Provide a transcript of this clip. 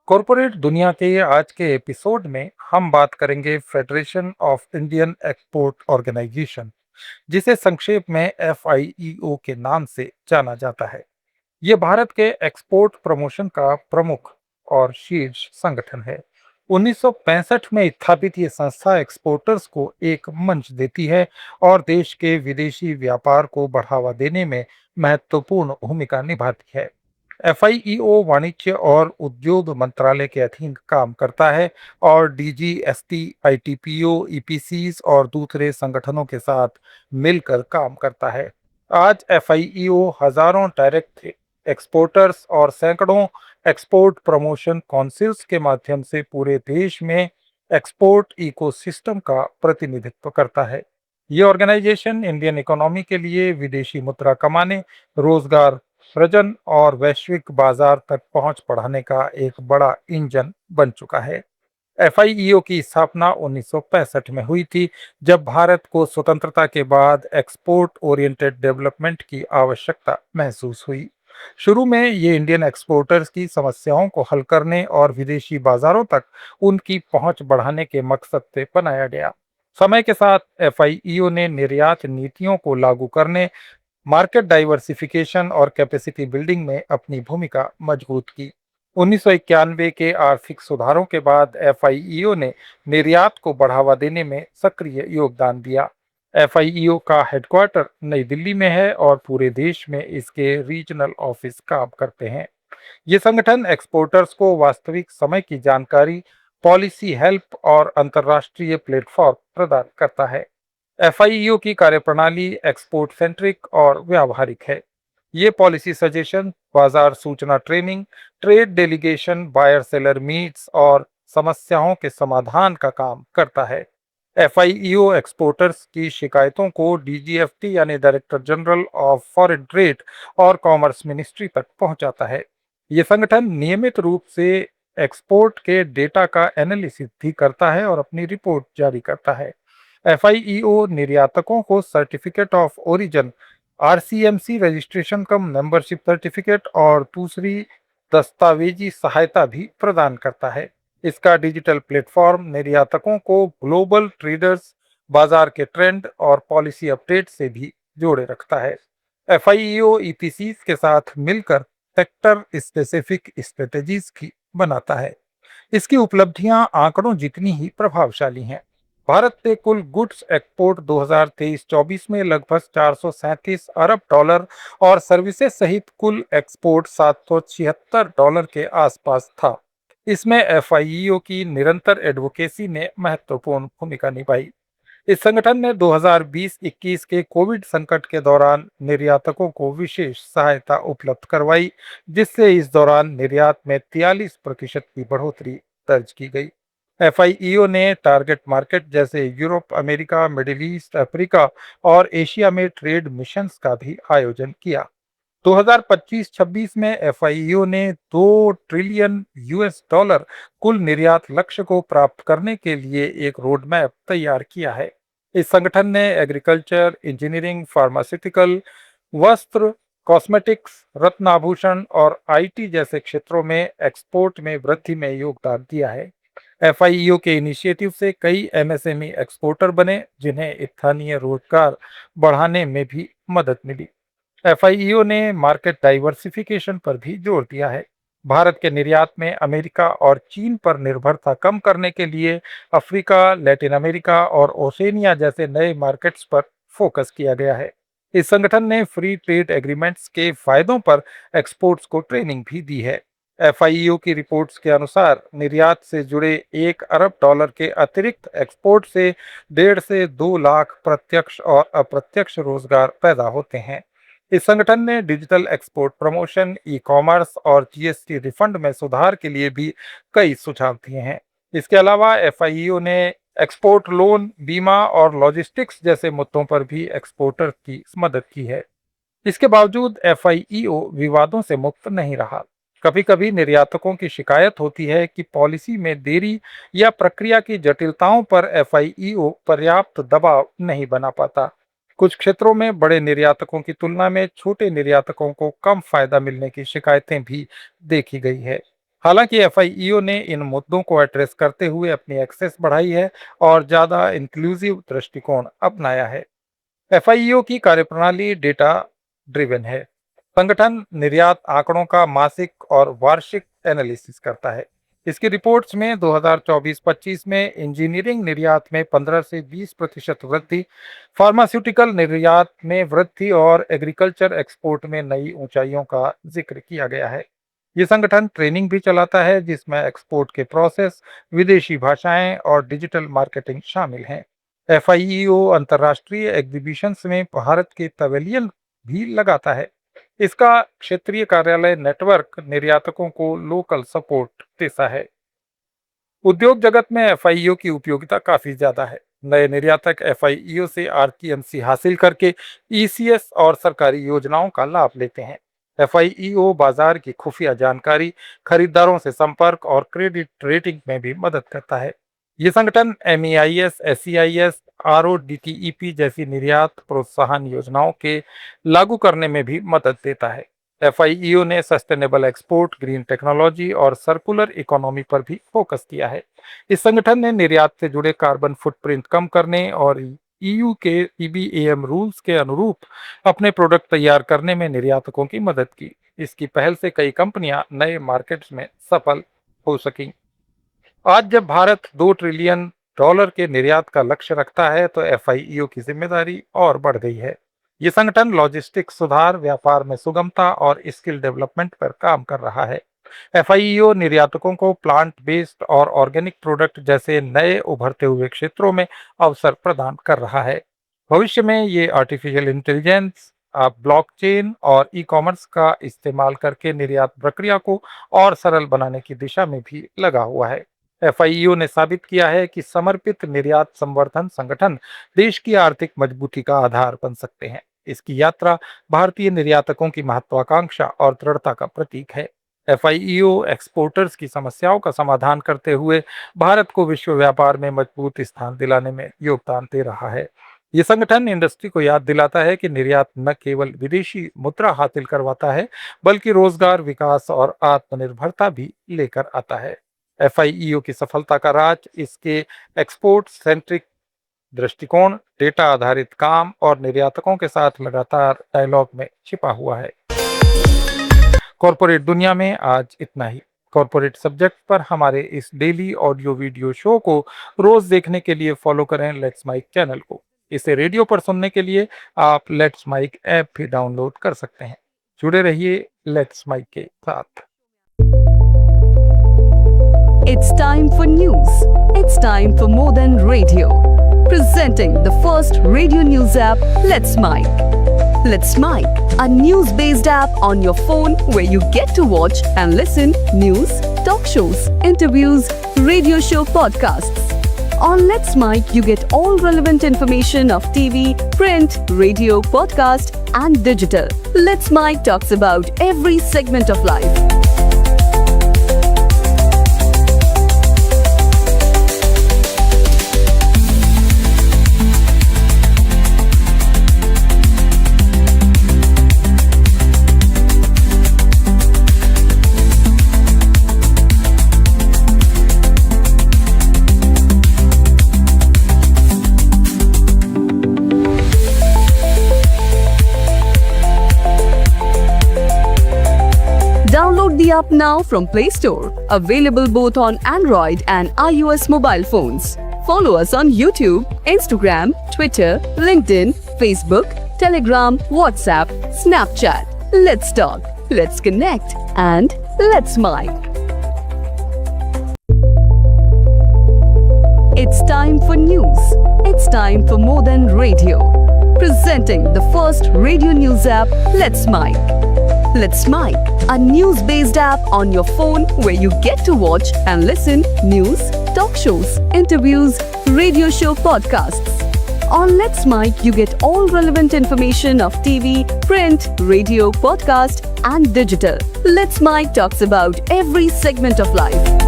Corporate दुनिया के आज के एपिसोड में हम बात करेंगे federation of Indian export organisation, जिसे संक्षेप में FIEO के नाम से जाना जाता है। ये भारत के एक्सपोर्ट प्रमोशन का प्रमुख और शीर्ष संगठन है। 1965 में स्थापित ये संस्था एक्सपोर्टर्स को एक मंच देती है और देश के विदेशी व्यापार को बढ़ावा देने में महत्वपूर्ण भूमिका निभाती है। FIEO वाणिज्य और उद्योग मंत्रालय के अधीन काम करता है और DGST, ITPO, EPCs और दूसरे संगठनों के साथ मिलकर काम करता है। आज FIEO हजारों डायरेक्ट एक्सपोर्टर्स और सैकड़ों एक्सपोर्ट प्रमोशन काउंसिल्स के माध्यम से पूरे देश में एक्सपोर्ट इकोसिस्टम का प्रतिनिधित्व करता है। ये ऑर्गेनाइजेशन इंडियन इकोनॉमी के लिए विदेशी मुद्रा कमाने, रोजगार सृजन और वैश्विक बाजार तक पहुंच बढ़ाने का एक बड़ा इंजन बन चुका है। FIEO की स्थापना 1965 में हुई थी, जब भारत को स्वतंत्रता के बाद एक्सपोर्ट ओरिएंटेड डेवलपमेंट की आवश्यकता महसूस हुई। शुरू में ये इंडियन एक्सपोर्टर्स की समस्याओं को हल करने और विदेशी बाजारों तक उनकी पहुंच बढ़ाने के मकसद से बनाया गया। समय के साथ FIEO ने निर्यात नीतियों को लागू करने, मार्केट डाइवर्सिफिकेशन और कैपेसिटी बिल्डिंग में अपनी भूमिका मजबूत की। 1991 के आर्थिक सुधारों के बाद FIEO ने निर्यात को बढ़ावा देने में सक्रिय योगदान दिया। FIEO का हेडक्वार्टर नई दिल्ली में है और पूरे देश में इसके रीजनल ऑफिस काम करते हैं। ये संगठन एक्सपोर्टर्स को वास्तविक समय की जानकारी, पॉलिसी हेल्प और अंतर्राष्ट्रीय प्लेटफॉर्म प्रदान करता है। FIEO की कार्यप्रणाली एक्सपोर्ट सेंट्रिक और व्यावहारिक है। ये पॉलिसी सजेशन, बाजार सूचना training, trade delegation, buyer seller meets और समस्याओं के समाधान का काम करता है। FIEO एक्सपोर्टर्स की शिकायतों को DGFT यानी director general of foreign trade और कॉमर्स मिनिस्ट्री तक पहुंचाता है। ये संगठन नियमित रूप से एक्सपोर्ट के डेटा का एनालिसिस भी करता है और अपनी रिपोर्ट जारी करता है। FIEO निर्यातकों को certificate of origin, RCMC registration come membership certificate और दूसरी दस्तावेजी सहायता भी प्रदान करता है। इसका डिजिटल प्लेटफॉर्म निर्यातकों को ग्लोबल ट्रेडर्स, बाजार के ट्रेंड और पॉलिसी अपडेट से भी जोड़े रखता है। FIEO EPCs के साथ मिलकर सेक्टर स्पेसिफिक स्ट्रेटेजीज की बनाता है। इसकी उपलब्धियां आंकड़ों जितनी ही प्रभावशाली हैं। भारत से कुल गुड्स एक्सपोर्ट 2023-24 में लगभग 437 अरब डॉलर और सर्विसेज सहित कुल एक्सपोर्ट 776 डॉलर के आसपास था। इसमें FIEO की निरंतर एडवोकेसी ने महत्वपूर्ण भूमिका निभाई। इस संगठन ने 2020-21 के कोविड संकट के दौरान निर्यातकों को विशेष सहायता उपलब्ध करवाई, जिससे इस दौरान निर्यात में 43% की बढ़ोतरी दर्ज की गई। FIEO ने टारगेट मार्केट जैसे Europe, America, middle east, Africa और एशिया में ट्रेड मिशंस का भी आयोजन किया। 2025-26 में FIEO ने 2 ट्रिलियन US डॉलर कुल निर्यात लक्ष्य को प्राप्त करने के लिए एक रोड मैप तैयार किया है। इस संगठन ने एग्रीकल्चर, इंजीनियरिंग, फार्मास्यूटिकल, वस्त्र, कॉस्मेटिक्स, रत्न आभूषण और IT जैसे क्षेत्रों में एक्सपोर्ट में वृद्धि में योगदान दिया है। FIEO के इनिशिएटिव से कई MSME एक्सपोर्टर बने, जिन्हें स्थानीय रोजगार बढ़ाने में भी मदद मिली। FIEO ने मार्केट डाइवर्सिफिकेशन पर भी जोर दिया है। भारत के निर्यात में अमेरिका और चीन पर निर्भरता कम करने के लिए अफ्रीका, लैटिन अमेरिका और ओशेनिया जैसे नए मार्केट्स पर फोकस किया गया है। इस संगठन ने फ्री ट्रेड एग्रीमेंट्स के फायदों पर एक्सपोर्ट्स को ट्रेनिंग भी दी है। FIEO की रिपोर्ट्स के अनुसार निर्यात से जुड़े 1 अरब डॉलर के अतिरिक्त एक्सपोर्ट से 1.5 से 2 लाख प्रत्यक्ष और अप्रत्यक्ष रोजगार पैदा होते हैं। इस संगठन ने डिजिटल एक्सपोर्ट प्रमोशन, ई-कॉमर्स और GST रिफंड में सुधार के लिए भी कई सुझाव दिए हैं। इसके अलावा FIEO ने एक्सपोर्ट लोन, बीमा और लॉजिस्टिक्स जैसे मुद्दों पर भी एक्सपोर्टर की मदद की है। इसके बावजूद FIEO विवादों से मुक्त नहीं रहा। कभी-कभी निर्यातकों की शिकायत होती है कि पॉलिसी में देरी या प्रक्रिया की जटिलताओं पर FIEO पर्याप्त दबाव नहीं बना पाता। कुछ क्षेत्रों में बड़े निर्यातकों की तुलना में छोटे निर्यातकों को कम फायदा मिलने की शिकायतें भी देखी गई है। हालांकि एफआईईओ ने इन मुद्दों को एड्रेस करते हुए अपनी एक्सेस बढ़ाई है और ज़्यादा इंक्लूसिव दृष्टिकोण अपनाया है। एफआईईओ की कार्यप्रणाली डेटा ड्रिवन है। संगठन निर्यात आंकड़ों का मासिक और वार्षिक एनालिसिस करता है। इसकी रिपोर्ट्स में 2024-25 में इंजीनियरिंग निर्यात में 15 से 20% वृद्धि, फार्मास्यूटिकल निर्यात में वृद्धि और एग्रीकल्चर एक्सपोर्ट में नई ऊंचाइयों का जिक्र किया गया है। ये संगठन ट्रेनिंग भी चलाता है जिसमें एक्सपोर्ट के प्रोसेस, विदेशी भाषाएं और डिजिटल मार्केटिंग शामिल हैं। एफआईईओ अंतर्राष्ट्रीय एग्जीबिशंस में भारत के पवेलियन भी लगाता है। इसका क्षेत्रीय कार्यालय नेटवर्क निर्यातकों को लोकल सपोर्ट देता है। उद्योग जगत में एफआईईओ की उपयोगिता काफी ज्यादा है। नए निर्यातक एफआईईओ से आरटीएमसी हासिल करके ईसीएस और सरकारी योजनाओं का लाभ लेते हैं। एफआईईओ बाजार की खुफिया जानकारी, खरीदारों से संपर्क और क्रेडिट रेटिंग में भी मदद करता है। ये संगठन एमईआईएस, एसईआईएस, आरओडीटीईपी जैसी निर्यात प्रोत्साहन योजनाओं के लागू करने में भी मदद देता है। एफआईईओ ने सस्टेनेबल एक्सपोर्ट, ग्रीन टेक्नोलॉजी और सर्कुलर इकोनॉमी पर भी फोकस किया है। इस संगठन ने निर्यात से जुड़े कार्बन फुटप्रिंट कम करने और ईयू के ईबीएम रूल्स के अनुरूप अपने प्रोडक्ट तैयार करने में निर्यातकों की मदद की। इसकी पहल से कई कंपनियां नए मार्केट्स में सफल हो सकी। आज जब भारत $2 ट्रिलियन के निर्यात का लक्ष्य रखता है तो एफआईईओ की जिम्मेदारी और बढ़ गई है। ये संगठन लॉजिस्टिक्स सुधार, व्यापार में सुगमता और स्किल डेवलपमेंट पर काम कर रहा है। एफआईईओ निर्यातकों को प्लांट बेस्ड और ऑर्गेनिक प्रोडक्ट जैसे नए उभरते हुए क्षेत्रों में अवसर प्रदान कर रहा है। भविष्य में ये आर्टिफिशियल इंटेलिजेंस, ब्लॉकचेन और ई कॉमर्स का इस्तेमाल करके निर्यात प्रक्रिया को और सरल बनाने की दिशा में भी लगा हुआ है। एफआईईओ ने साबित किया है कि समर्पित निर्यात संवर्धन संगठन देश की आर्थिक मजबूती का आधार बन सकते हैं। इसकी यात्रा भारतीय निर्यातकों की महत्वाकांक्षा और दृढ़ता का प्रतीक है। एफआईईओ एक्सपोर्टर्स की समस्याओं का समाधान करते हुए भारत को विश्व व्यापार में मजबूत स्थान दिलाने में योगदान दे रहा है। ये संगठन इंडस्ट्री को याद दिलाता है कि निर्यात न केवल विदेशी मुद्रा हासिल करवाता है, बल्कि रोजगार, विकास और आत्मनिर्भरता भी लेकर आता है। एफआईईओ की सफलता का राज इसके एक्सपोर्ट सेंट्रिक दृष्टिकोण, डेटा आधारित काम और निर्यातकों के साथ लगातार डायलॉग में छिपा हुआ है। कॉरपोरेट दुनिया में आज इतना ही। कॉरपोरेट सब्जेक्ट पर हमारे इस डेली ऑडियो वीडियो शो को रोज देखने के लिए फॉलो करें लेट्स माइक चैनल को। इसे रेडियो पर सुनने के लिए आप लेट्स माइक ऐप भी डाउनलोड कर सकते हैं। जुड़े रहिए लेट्स माइक के साथ। It's time for news. It's time for more than radio. Presenting the first radio news app, Let's Mike. Let's Mike, a news-based app on your phone where you get to watch and listen news, talk shows, interviews, radio show podcasts. On Let's Mike, you get all relevant information of TV, print, radio, podcast, and digital. Let's Mike talks about every segment of life. Download the app now from Play Store. Available both on Android and iOS mobile phones. Follow us on YouTube, Instagram, Twitter, LinkedIn, Facebook, Telegram, WhatsApp, Snapchat. Let's talk, let's connect, and let's Mike. It's time for news. It's time for more than radio. Presenting the first radio news app, Let's Mike. Let's Mike, a news-based app on your phone where you get to watch and listen news, talk shows, interviews, radio show podcasts. On Let's Mike, you get all relevant information of TV, print, radio, podcast, and digital. Let's Mike talks about every segment of life.